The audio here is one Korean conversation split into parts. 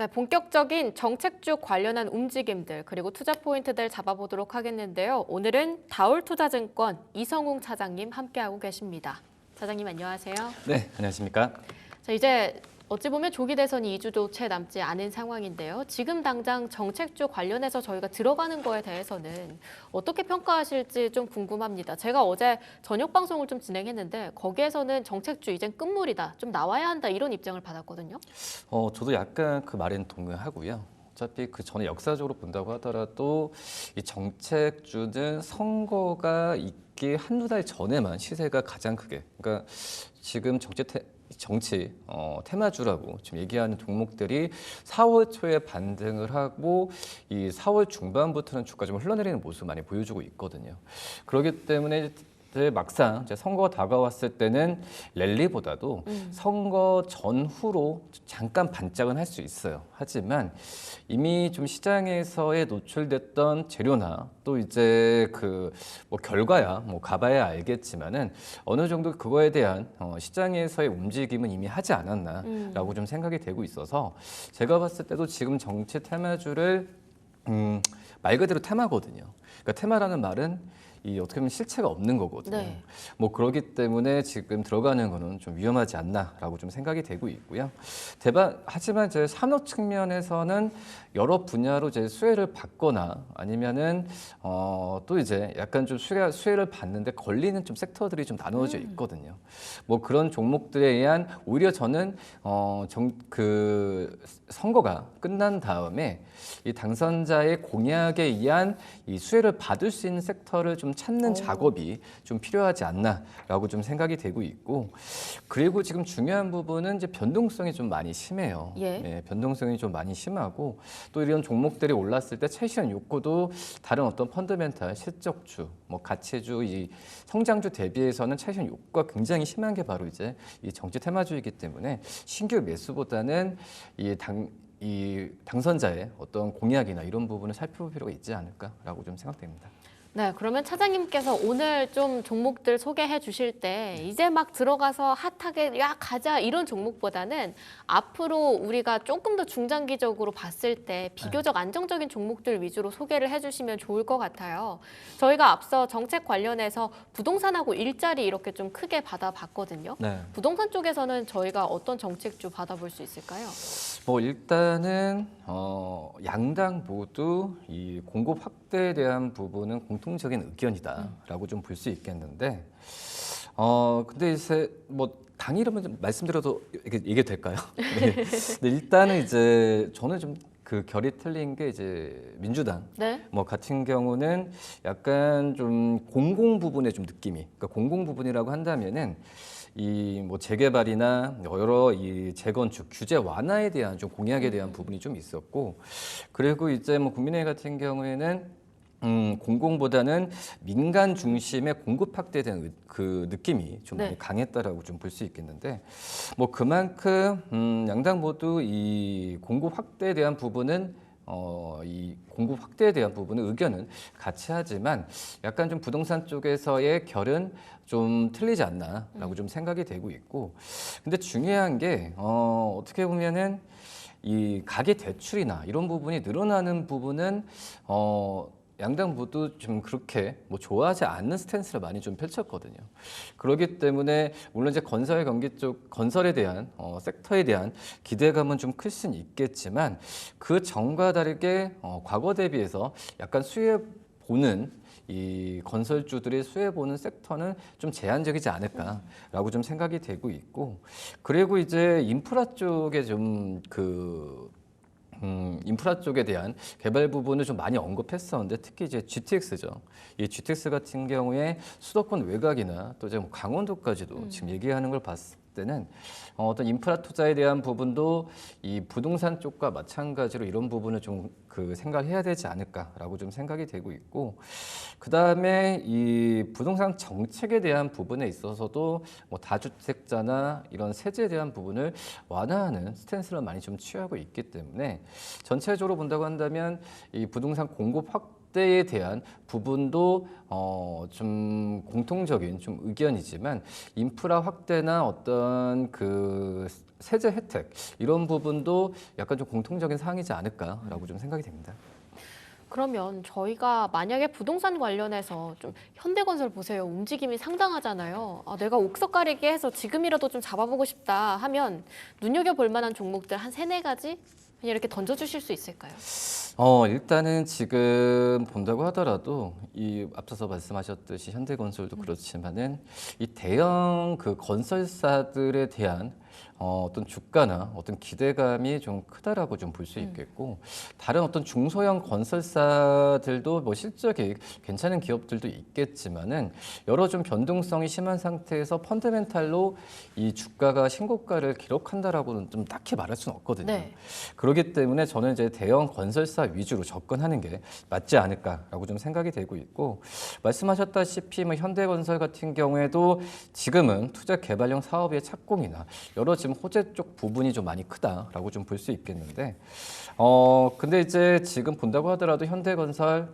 네, 본격적인 정책주 관련한 움직임들 그리고 투자 포인트들 잡아보도록 하겠는데요. 오늘은 다올투자증권 이성웅 차장님 함께하고 계십니다. 차장님 안녕하세요. 네, 안녕하십니까? 자, 이제 어찌 보면 조기 대선이 2주도 채 남지 않은 상황인데요. 지금 당장 정책주 관련해서 저희가 들어가는 거에 대해서는 어떻게 평가하실지 좀 궁금합니다. 제가 어제 저녁 방송을 좀 진행했는데 거기에서는 정책주 이젠 끝물이다, 좀 나와야 한다 이런 입장을 받았거든요. 저도 약간 그 말에는 동의하고요. 어차피 그 전에 역사적으로 본다고 하더라도 이 정책주는 선거가 있기 한두 달 전에만 시세가 가장 크게, 그러니까 지금 정치 테마주라고 지금 얘기하는 종목들이 4월 초에 반등을 하고 이 4월 중반부터는 주가 좀 흘러내리는 모습을 많이 보여주고 있거든요. 그렇기 때문에 막상 이제 선거가 다가왔을 때는 랠리보다도 선거 전후로 잠깐 반짝은 할 수 있어요. 하지만 이미 좀 시장에서의 노출됐던 재료나 또 이제 그 뭐 결과야 뭐 가봐야 알겠지만은 어느 정도 그거에 대한 시장에서의 움직임은 이미 하지 않았나라고 좀 생각이 되고 있어서 제가 봤을 때도 지금 정치 테마주를 말 그대로 테마거든요. 그러니까 테마라는 말은 이 어떻게 보면 실체가 없는 거거든요. 네. 뭐 그렇기 때문에 지금 들어가는 거는 좀 위험하지 않나라고 좀 생각이 되고 있고요. 하지만 이제 산업 측면에서는 여러 분야로 이제 수혜를 받거나 아니면은 또 이제 약간 좀 수혜를 받는데 걸리는 좀 섹터들이 좀 나누어져 있거든요. 뭐 그런 종목들에 의한 오히려 저는 그 선거가 끝난 다음에 이 당선자의 공약에 의한 이 수혜를 받을 수 있는 섹터를 좀 찾는 작업이 좀 필요하지 않나라고 좀 생각이 되고 있고, 그리고 지금 중요한 부분은 이제 변동성이 좀 많이 심해요. 예. 변동성이 좀 많이 심하고 또 이런 종목들이 올랐을 때 최시한 욕구도 다른 어떤 펀더멘탈 실적주, 뭐 가치주, 이 성장주 대비해서는 최시한 욕구가 굉장히 심한 게 바로 이제 이 정치 테마주이기 때문에 신규 매수보다는 이 당선자의 어떤 공약이나 이런 부분을 살펴볼 필요가 있지 않을까라고 좀 생각됩니다. 네, 그러면 차장님께서 오늘 좀 종목들 소개해 주실 때 이제 막 들어가서 핫하게 야 가자 이런 종목보다는 앞으로 우리가 조금 더 중장기적으로 봤을 때 비교적 안정적인 종목들 위주로 소개를 해주시면 좋을 것 같아요. 저희가 앞서 정책 관련해서 부동산하고 일자리 이렇게 좀 크게 받아봤거든요. 네. 부동산 쪽에서는 저희가 어떤 정책주 받아볼 수 있을까요? 뭐 일단은 양당 모두 이 공급 확대에 대한 부분은 공통적인 의견이다라고 좀 볼 수 있겠는데 근데 이제 뭐 당 이름은 좀 말씀드려도 이게 얘기 될까요? 네. 근데 일단은 이제 저는 좀 그 결이 틀린 게 이제 민주당 네. 뭐 같은 경우는 약간 좀 공공 부분의 좀 느낌이, 그러니까 공공 부분이라고 한다면은 이 뭐 재개발이나 여러 이 재건축 규제 완화에 대한 좀 공약에 대한 부분이 좀 있었고, 그리고 이제 뭐 국민의힘 같은 경우에는 공공보다는 민간 중심의 공급 확대된 그 느낌이 좀 많이 네. 강했다라고 좀 볼 수 있겠는데, 뭐 그만큼 양당 모두 이 공급 확대에 대한 부분은 이 공급 확대에 대한 부분은 의견은 같이 하지만 약간 좀 부동산 쪽에서의 결은 좀 틀리지 않나라고 좀 생각이 되고 있고, 근데 중요한 게 어떻게 보면은 이 가계 대출이나 이런 부분이 늘어나는 부분은 양당 모두 좀 그렇게 뭐 좋아하지 않는 스탠스를 많이 좀 펼쳤거든요. 그렇기 때문에 물론 이제 건설 경기 쪽 건설에 대한 섹터에 대한 기대감은 좀 클 수는 있겠지만 그 전과 다르게 과거 대비해서 약간 수혜 보는 이 건설주들의 수혜 보는 섹터는 좀 제한적이지 않을까라고 좀 생각이 되고 있고, 그리고 이제 인프라 쪽에 인프라 쪽에 대한 개발 부분을 좀 많이 언급했었는데 특히 이제 GTX죠. 이 GTX 같은 경우에 수도권 외곽이나 또 이제 뭐 강원도까지도 지금 얘기하는 걸 봤을 때는 어떤 인프라 투자에 대한 부분도 이 부동산 쪽과 마찬가지로 이런 부분을 좀 그 생각해야 되지 않을까라고 좀 생각이 되고 있고, 그 다음에 이 부동산 정책에 대한 부분에 있어서도 뭐 다주택자나 이런 세제에 대한 부분을 완화하는 스탠스를 많이 좀 취하고 있기 때문에 전체적으로 본다고 한다면 이 부동산 공급 확대에 대한 부분도 좀 공통적인 좀 의견이지만 인프라 확대나 어떤 그 세제 혜택 이런 부분도 약간 좀 공통적인 사항이지 않을까라고 좀 생각이 됩니다. 그러면 저희가 만약에 부동산 관련해서 좀 현대건설 보세요. 움직임이 상당하잖아요. 아, 내가 옥석 가리게 해서 지금이라도 좀 잡아보고 싶다 하면 눈여겨볼 만한 종목들 한 세네 가지 그냥 이렇게 던져주실 수 있을까요? 일단은 지금 본다고 하더라도 이 앞서서 말씀하셨듯이 현대건설도 그렇지만은 이 대형 그 건설사들에 대한 어떤 주가나 어떤 기대감이 좀 크다라고 좀 볼 수 있겠고 다른 어떤 중소형 건설사들도 뭐 실적이 괜찮은 기업들도 있겠지만은 여러 좀 변동성이 심한 상태에서 펀더멘탈로 이 주가가 신고가를 기록한다라고는 좀 딱히 말할 수는 없거든요. 네. 그렇기 때문에 저는 이제 대형 건설사 위주로 접근하는 게 맞지 않을까라고 좀 생각이 되고 있고 말씀하셨다시피 뭐 현대건설 같은 경우에도 지금은 투자 개발형 사업의 착공이나 여러 지금 호재 쪽 부분이 좀 많이 크다라고 좀 볼 수 있겠는데 근데 이제 지금 본다고 하더라도 현대건설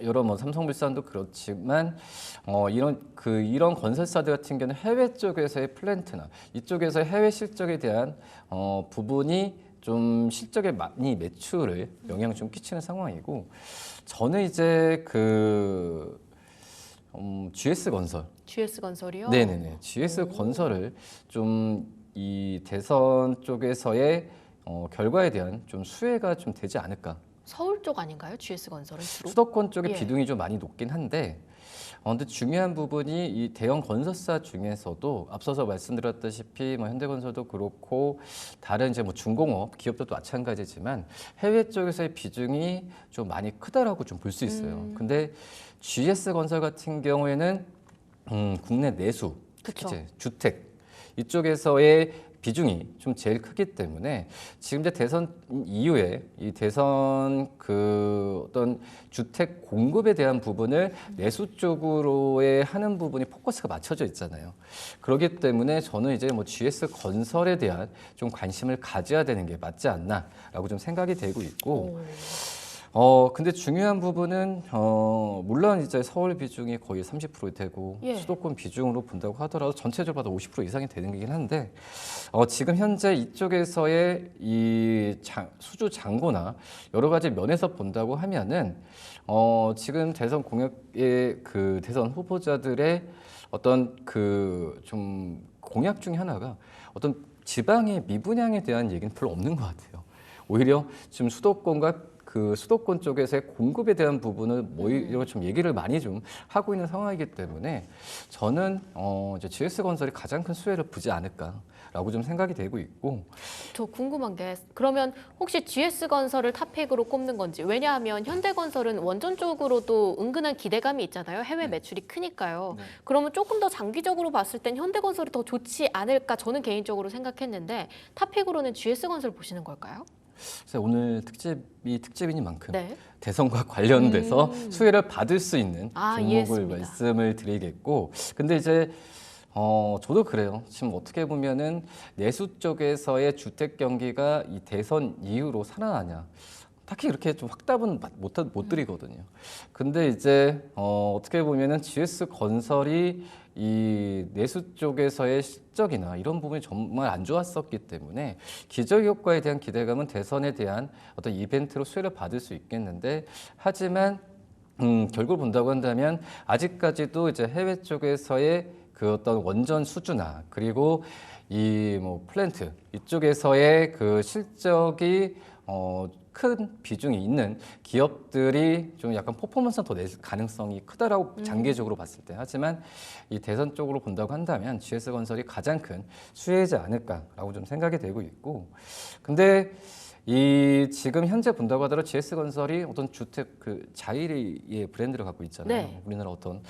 여러 뭐 삼성물산도 그렇지만 이런 건설사들 같은 경우는 해외 쪽에서의 플랜트나 이쪽에서 해외 실적에 대한 부분이 좀 실적에 많이 매출을 영향을 좀 끼치는 상황이고 저는 이제 GS 건설 GS건설이요? 네네네 GS 건설을 좀 이 대선 쪽에서의 결과에 대한 좀 수혜가 좀 되지 않을까. 서울 쪽 아닌가요? GS건설은 주로? 수도권 쪽의 예. 비중이 좀 많이 높긴 한데 근데 중요한 부분이 이 대형 건설사 중에서도 앞서서 말씀드렸다시피 뭐 현대건설도 그렇고 다른 이제 뭐 중공업 기업들도 마찬가지지만 해외 쪽에서의 비중이 좀 많이 크다라고 좀 볼 수 있어요. 근데 GS건설 같은 경우에는 국내 내수, 특히 그쵸. 이제 주택 이쪽에서의 비중이 좀 제일 크기 때문에 지금 이제 대선 이후에 이 대선 그 어떤 주택 공급에 대한 부분을 내수 쪽으로의 하는 부분이 포커스가 맞춰져 있잖아요. 그렇기 때문에 저는 이제 뭐 GS 건설에 대한 좀 관심을 가져야 되는 게 맞지 않나라고 좀 생각이 되고 있고. 근데 중요한 부분은 물론 이제 서울 비중이 거의 30% 되고 예. 수도권 비중으로 본다고 하더라도 전체적으로 봐도 50% 이상이 되는 거긴 한데 지금 현재 이쪽에서의 이 수주 잔고나 여러 가지 면에서 본다고 하면은 지금 대선 공약의 그 대선 후보자들의 어떤 그 좀 공약 중에 하나가 어떤 지방의 미분양에 대한 얘기는 별로 없는 것 같아요. 오히려 지금 수도권과 그 수도권 쪽에서의 공급에 대한 부분을 오히려 좀 얘기를 많이 좀 하고 있는 상황이기 때문에 저는 이제 GS건설이 가장 큰 수혜를 보지 않을까라고 좀 생각이 되고 있고 저 궁금한 게 그러면 혹시 GS건설을 탑픽으로 꼽는 건지 왜냐하면 현대건설은 원전 쪽으로도 은근한 기대감이 있잖아요. 해외 매출이 크니까요. 네. 그러면 조금 더 장기적으로 봤을 땐 현대건설이 더 좋지 않을까 저는 개인적으로 생각했는데 탑픽으로는 GS건설 보시는 걸까요? 그래서 오늘 특집이니만큼 네. 대선과 관련돼서 수혜를 받을 수 있는 종목을 이해했습니다. 말씀을 드리겠고 근데 이제 저도 그래요. 지금 어떻게 보면은 내수 쪽에서의 주택 경기가 이 대선 이후로 살아나냐. 딱히 그렇게 좀 확답은 못 드리거든요. 근데 이제 어떻게 보면은 GS 건설이 이 내수 쪽에서의 실적이나 이런 부분이 정말 안 좋았었기 때문에 기저 효과에 대한 기대감은 대선에 대한 어떤 이벤트로 수혜를 받을 수 있겠는데 하지만 결국 본다고 한다면 아직까지도 이제 해외 쪽에서의 그 어떤 원전 수주나 그리고 이 뭐 플랜트 이쪽에서의 그 실적이 큰 비중이 있는 기업들이 좀 약간 퍼포먼스가 더 낼 가능성이 크다라고 장기적으로 봤을 때 하지만 이 대선 쪽으로 본다고 한다면 GS건설이 가장 큰 수혜이지 않을까라고 좀 생각이 되고 있고 근데 이 지금 현재 본다고 하더라도 GS건설이 어떤 주택 그 자일의 브랜드를 갖고 있잖아요. 네. 우리나라 어떤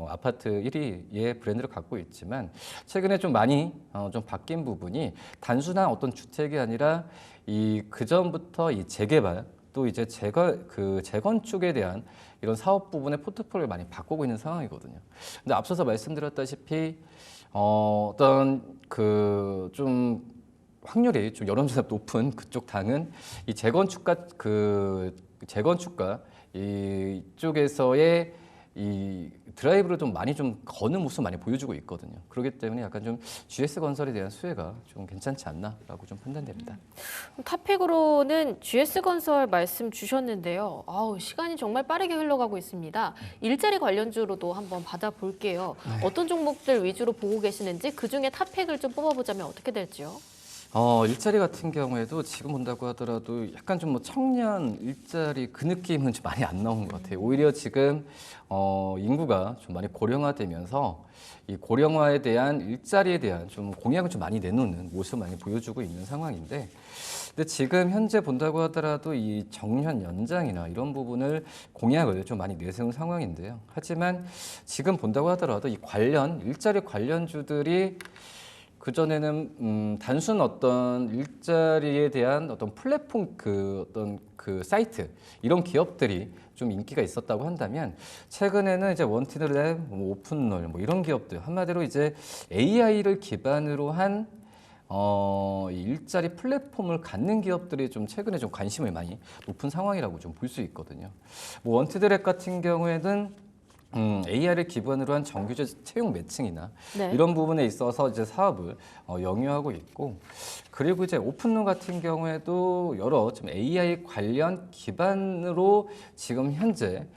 아파트 1위의 브랜드를 갖고 있지만 최근에 좀 많이 좀 바뀐 부분이 단순한 어떤 주택이 아니라 이 그전부터 이 재개발 또 이제 재건축에 대한 이런 사업 부분의 포트폴리오를 많이 바꾸고 있는 상황이거든요. 근데 앞서서 말씀드렸다시피 어떤 그 좀 확률이 좀 여론조사 높은 그쪽 당은 이 재건축과 이쪽에서의 이 드라이브를 좀 많이 좀 거는 모습 많이 보여주고 있거든요. 그렇기 때문에 약간 좀 GS건설에 대한 수혜가 좀 괜찮지 않나라고 좀 판단됩니다. 탑픽으로는 GS건설 말씀 주셨는데요. 아우, 시간이 정말 빠르게 흘러가고 있습니다. 일자리 관련주로도 한번 받아볼게요. 어떤 종목들 위주로 보고 계시는지 그중에 탑픽을 좀 뽑아보자면 어떻게 될지요? 일자리 같은 경우에도 지금 본다고 하더라도 약간 좀 뭐 청년 일자리 그 느낌은 좀 많이 안 나오는 것 같아요. 오히려 지금 인구가 좀 많이 고령화되면서 이 고령화에 대한 일자리에 대한 좀 공약을 좀 많이 내놓는 모습을 많이 보여주고 있는 상황인데, 근데 지금 현재 본다고 하더라도 이 정년 연장이나 이런 부분을 공약을 좀 많이 내세운 상황인데요. 하지만 지금 본다고 하더라도 이 관련 일자리 관련주들이 그전에는 단순 어떤 일자리에 대한 어떤 플랫폼 어떤 그 사이트 이런 기업들이 좀 인기가 있었다고 한다면, 최근에는 이제 원티드랩, 오픈롤 뭐 이런 기업들, 한마디로 이제 AI를 기반으로 한 이 일자리 플랫폼을 갖는 기업들이 좀 최근에 좀 관심을 많이 높은 상황이라고 좀 볼 수 있거든요. 뭐 원티드랩 같은 경우에는 AI를 기반으로 한 정규직 채용 매칭이나 네. 이런 부분에 있어서 이제 사업을 영위하고 있고, 그리고 이제 오픈룸 같은 경우에도 여러 좀 AI 관련 기반으로 지금 현재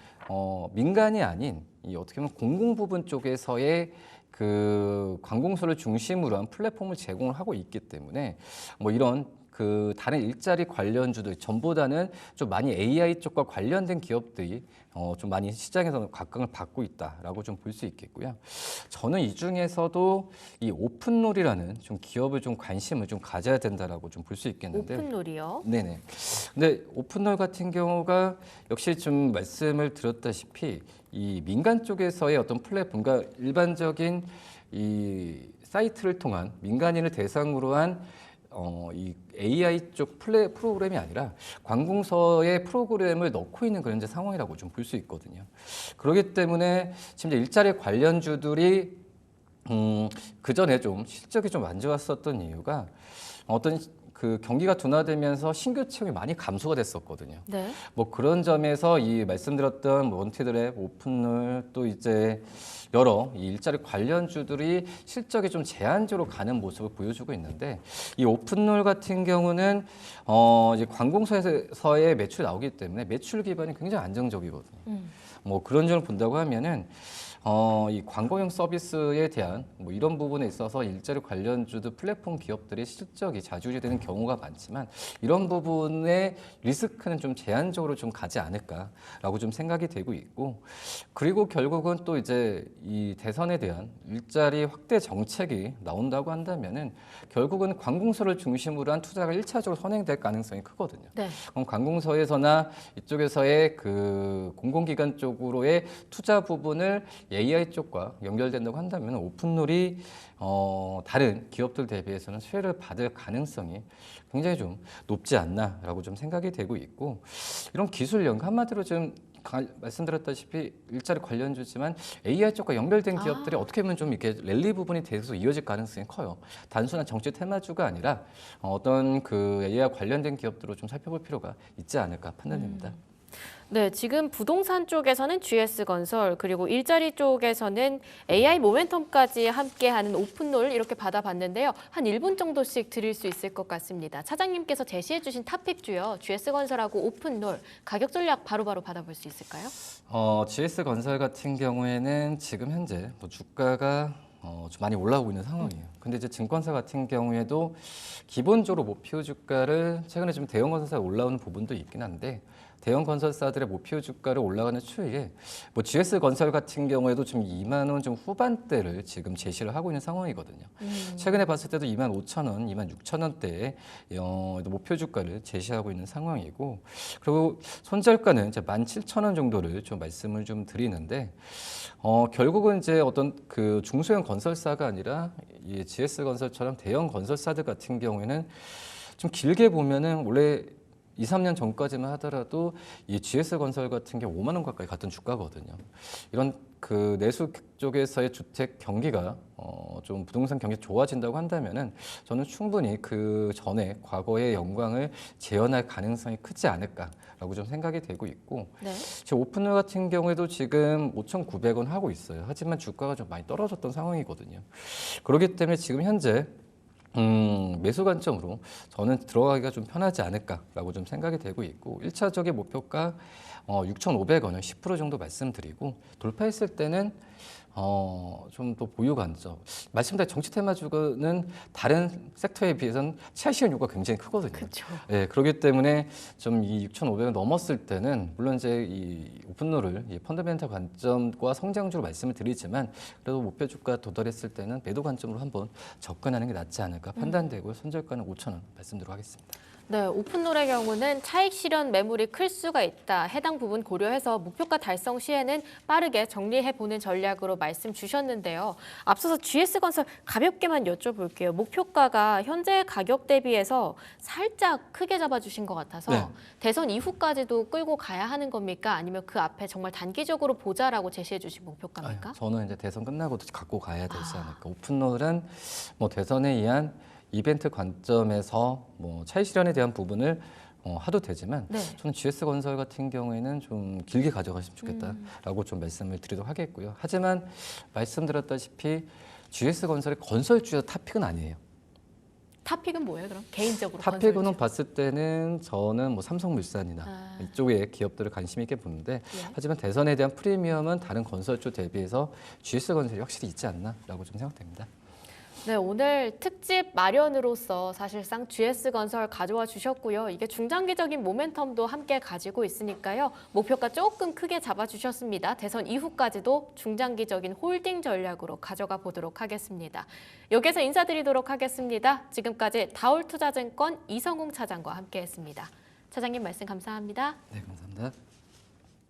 민간이 아닌 이 어떻게 보면 공공 부분 쪽에서의 그 관공서를 중심으로 한 플랫폼을 제공을 하고 있기 때문에 뭐 이런 그 다른 일자리 관련주들 전보다는 좀 많이 AI 쪽과 관련된 기업들이 좀 많이 시장에서 각광을 받고 있다라고 좀 볼 수 있겠고요. 저는 이 중에서도 이 오픈롤이라는 좀 기업을 좀 관심을 좀 가져야 된다라고 좀 볼 수 있겠는데. 오픈롤이요? 네네. 근데 오픈롤 같은 경우가 역시 좀 말씀을 드렸다시피 이 민간 쪽에서의 어떤 플랫폼, 그러니까 일반적인 이 사이트를 통한 민간인을 대상으로 한 이 AI 쪽 프로그램이 아니라 관공서의 프로그램을 넣고 있는 그런 이제 상황이라고 좀 볼 수 있거든요. 그렇기 때문에 지금 이제 일자리 관련주들이 그 전에 좀 실적이 좀 안 좋았었던 이유가 어떤 그 경기가 둔화되면서 신규 채용이 많이 감소가 됐었거든요. 네. 뭐 그런 점에서 이 말씀드렸던 원티드랩, 오픈롤 또 이제 여러 이 일자리 관련주들이 실적이 좀 제한적으로 가는 모습을 보여주고 있는데, 이 오픈롤 같은 경우는 이제 관공서에서의 매출이 나오기 때문에 매출 기반이 굉장히 안정적이거든요. 뭐 그런 점을 본다고 하면은 이 광고형 서비스에 대한 뭐 이런 부분에 있어서 일자리 관련주도 플랫폼 기업들의 실적이 좌지우지되는 경우가 많지만, 이런 부분의 리스크는 좀 제한적으로 좀 가지 않을까라고 좀 생각이 되고 있고, 그리고 결국은 또 이제 이 대선에 대한 일자리 확대 정책이 나온다고 한다면은 결국은 관공서를 중심으로 한 투자가 1차적으로 선행될 가능성이 크거든요. 네. 그럼 관공서에서나 이쪽에서의 그 공공기관 쪽으로의 투자 부분을 AI 쪽과 연결된다고 한다면 오픈롤이 다른 기업들 대비해서는 수혜를 받을 가능성이 굉장히 좀 높지 않나라고 좀 생각이 되고 있고, 이런 기술 연계 한마디로 좀 말씀드렸다시피 일자리 관련주지만 AI 쪽과 연결된 기업들이 어떻게 보면 좀 이렇게 랠리 부분이 계속 이어질 가능성이 커요. 단순한 정치 테마주가 아니라 어떤 그 AI 관련된 기업들로 좀 살펴볼 필요가 있지 않을까 판단됩니다. 네, 지금 부동산 쪽에서는 GS건설, 그리고 일자리 쪽에서는 AI 모멘텀까지 함께하는 오픈롤 이렇게 받아봤는데요. 한 1분 정도씩 드릴 수 있을 것 같습니다. 차장님께서 제시해 주신 탑픽주요, GS건설하고 오픈롤, 가격 전략 바로바로 받아볼 수 있을까요? GS건설 같은 경우에는 지금 현재 뭐 주가가 좀 많이 올라오고 있는 상황이에요. 근데 이제 증권사 같은 경우에도 기본적으로 목표 주가를 최근에 좀 대형 건설사가 올라오는 부분도 있긴 한데, 대형 건설사들의 목표 주가를 올라가는 추이에 뭐 GS건설 같은 경우에도 지금 2만 원 좀 후반대를 지금 제시를 하고 있는 상황이거든요. 최근에 봤을 때도 2만 5천 원, 2만 6천 원대의 목표 주가를 제시하고 있는 상황이고, 그리고 손절가는 이제 17,000원 정도를 좀 말씀을 좀 드리는데, 결국은 이제 어떤 그 중소형 건설사가 아니라 이 GS건설처럼 대형 건설사들 같은 경우에는 좀 길게 보면은 원래 2, 3년 전까지만 하더라도 이 GS건설 같은 게 5만 원 가까이 갔던 주가거든요. 이런 그 내수 쪽에서의 주택 경기가 좀 부동산 경기 좋아진다고 한다면은 저는 충분히 그 전에 과거의 영광을 재현할 가능성이 크지 않을까라고 좀 생각이 되고 있고 네. 제 오픈롤 같은 경우에도 지금 5,900원 하고 있어요. 하지만 주가가 좀 많이 떨어졌던 상황이거든요. 그렇기 때문에 지금 현재 매수 관점으로 저는 들어가기가 좀 편하지 않을까라고 좀 생각이 되고 있고 1차적인 목표가 6,500원을 10% 정도 말씀드리고 돌파했을 때는 좀 더 보유 관점. 말씀드린 정치 테마주는 다른 섹터에 비해서는 차익 실현 요구가 굉장히 크거든요. 그렇죠. 네, 그렇기 때문에 좀 이 6,500원 넘었을 때는 물론 이제 이 오픈롤을 이 펀더멘탈 관점과 성장주로 말씀을 드리지만 그래도 목표 주가 도달했을 때는 매도 관점으로 한번 접근하는 게 낫지 않을까 판단되고요. 손절가는 5,000원 말씀드리도록 하겠습니다. 네, 오픈롤의 경우는 차익 실현 매물이 클 수가 있다. 해당 부분 고려해서 목표가 달성 시에는 빠르게 정리해보는 전략으로 말씀 주셨는데요. 앞서서 GS건설 가볍게만 여쭤볼게요. 목표가가 현재 가격 대비해서 살짝 크게 잡아주신 것 같아서 네. 대선 이후까지도 끌고 가야 하는 겁니까? 아니면 그 앞에 정말 단기적으로 보자라고 제시해 주신 목표가입니까? 아유, 저는 이제 대선 끝나고도 갖고 가야 되지 않을까. 오픈롤은 뭐 대선에 의한 이벤트 관점에서 뭐 차익 실현에 대한 부분을 하도 되지만 네. 저는 GS건설 같은 경우에는 좀 길게 가져갔으면 좋겠다라고 좀 말씀을 드리도록 하겠고요. 하지만 말씀드렸다시피 GS건설의 건설주의 탑픽은 아니에요. 탑픽은 뭐예요, 그럼? 개인적으로 탑픽으로 건설주. 봤을 때는 저는 뭐 삼성물산이나 이쪽의 기업들을 관심 있게 보는데 예. 하지만 대선에 대한 프리미엄은 다른 건설주 대비해서 GS건설이 확실히 있지 않나라고 좀 생각됩니다. 네, 오늘 특집 마련으로서 사실상 GS건설 가져와 주셨고요. 이게 중장기적인 모멘텀도 함께 가지고 있으니까요. 목표가 조금 크게 잡아주셨습니다. 대선 이후까지도 중장기적인 홀딩 전략으로 가져가 보도록 하겠습니다. 여기서 인사드리도록 하겠습니다. 지금까지 다올투자증권 이성웅 차장과 함께했습니다. 차장님 말씀 감사합니다. 네, 감사합니다.